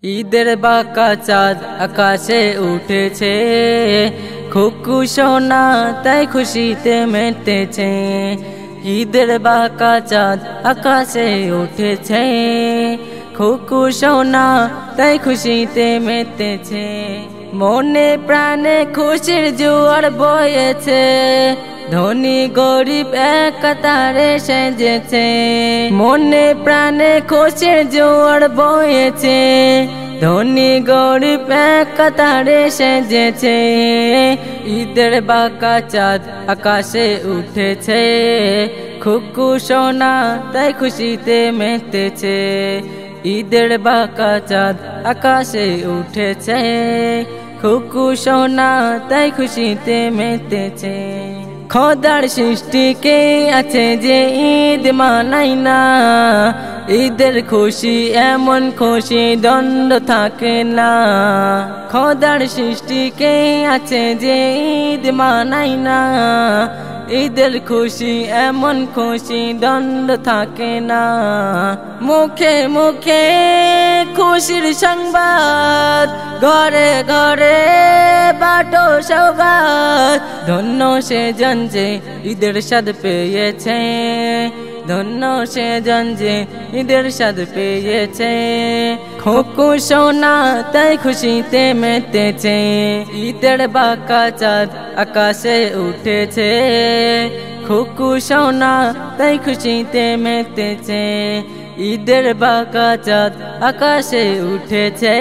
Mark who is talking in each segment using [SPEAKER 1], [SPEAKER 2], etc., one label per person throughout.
[SPEAKER 1] ঈদের বাঁকা চাঁদ আকাশে উঠেছে, খুকু সোনা তাই খুশিতে মেতেছে। ঈদের বাঁকা চাঁদ আকাশে উঠেছে, খুকু সোনা তাই খুশিতে মেতেছে। মনে প্রাণে খুশির জোয়ার বয়েছে, ধনী গরিব এক কাতারে সেজেছে। মনে প্রাণে খুশির জোয়ার বয়েছে, ধনী গরিব এক কাতারে সেজেছে। ঈদের বাঁকা চাঁদ আকাশে উঠেছে, খুকু সোনা তাই খুশিতে মেতেছে। ঈদের বাঁকা চাঁদ আকাশে উঠেছে, খুকু সোনা তাই খুশিতে মেতেছে। খোদার সৃষ্টিকে আছে যে ঈদ মানাই না, ঈদের খুশি এমন খুশি দ্বন্দ্ব থাকে না। খোদার সৃষ্টিকে আছে যে ঈদ মানাই না, ঈদের খুশি এমন খুশি দ্বন্দ্ব থাকে না। মুখে মুখে খুশির সংবাদ, ঘরে ঘরে বাটো সৌগাত। ধন্য সে জন যে ঈদের স্বাদ পেয়েছে, ধন্য সে জন যে ঈদের স্বাদ পেয়েছে। খুকু সোনা তাই খুশিতে মেতেছে। ঈদের বাঁকা চাঁদ আকাশে উঠেছে, খুকু সোনা তাই খুশিতে মেতেছে। ঈদের বাঁকা চাঁদ আকাশে উঠেছে,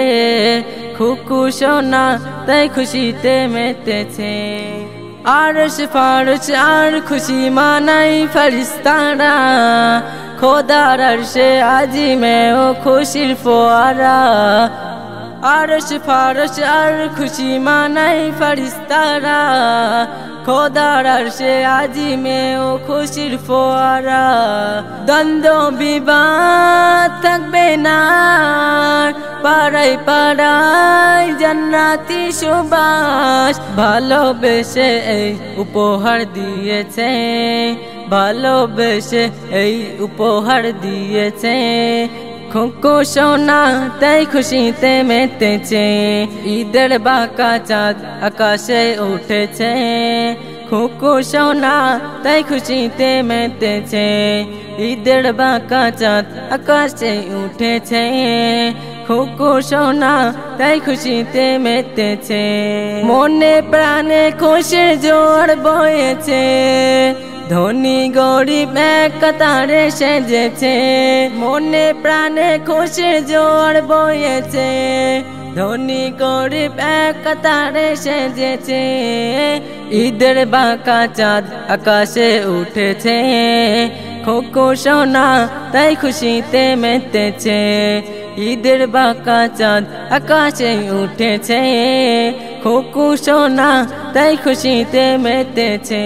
[SPEAKER 1] খুকু সোনা তাই খুশিতে মেতেছে। আরশ ফারশ আর খুশি মানাই ফেরেশতারা, খোদার আরশে আজিমে ও খুশির ফোয়ারা। আরশ ফারশ আর খুশি মানাই ফেরেশতারা, খোদার আরশে আজিমে ও খুশির ফোয়ারা। দ্বন্দ্ব বিবাদ থাকবে না, পাড়ায় পাড়ায় জান্নাতি সুবাস। ভালোবেসে এই উপহার দিয়েছে, ভালোবেসে এই উপহার দিয়েছে। খুকু সোনা তাই খুশিতে মেতেছে। ঈদের বাঁকা চাঁদ আকাশে উঠেছে, খুকু সোনা তাই খুশিতে মেতেছে। ঈদের বাঁকা চাঁদ আকাশে উঠেছে, খুকু সোনা তাই খুশিতে মেতেছে। মনে প্রাণে খুশির জোয়ার বয়েছে, ধনী গরিব এক কাতারে সেজেছে। মনে প্রাণে খুশির জোয়ার বয়েছে, ধনী গরিব এক কাতারে সেজেছে। ঈদের বাঁকা চাঁদ আকাশে উঠেছে, খুকু সোনা তাই খুশিতে মেতেছে। ঈদের বাঁকা চাঁদ আকাশে উঠেছে, খুকু সোনা তাই খুশিতে মেতেছে।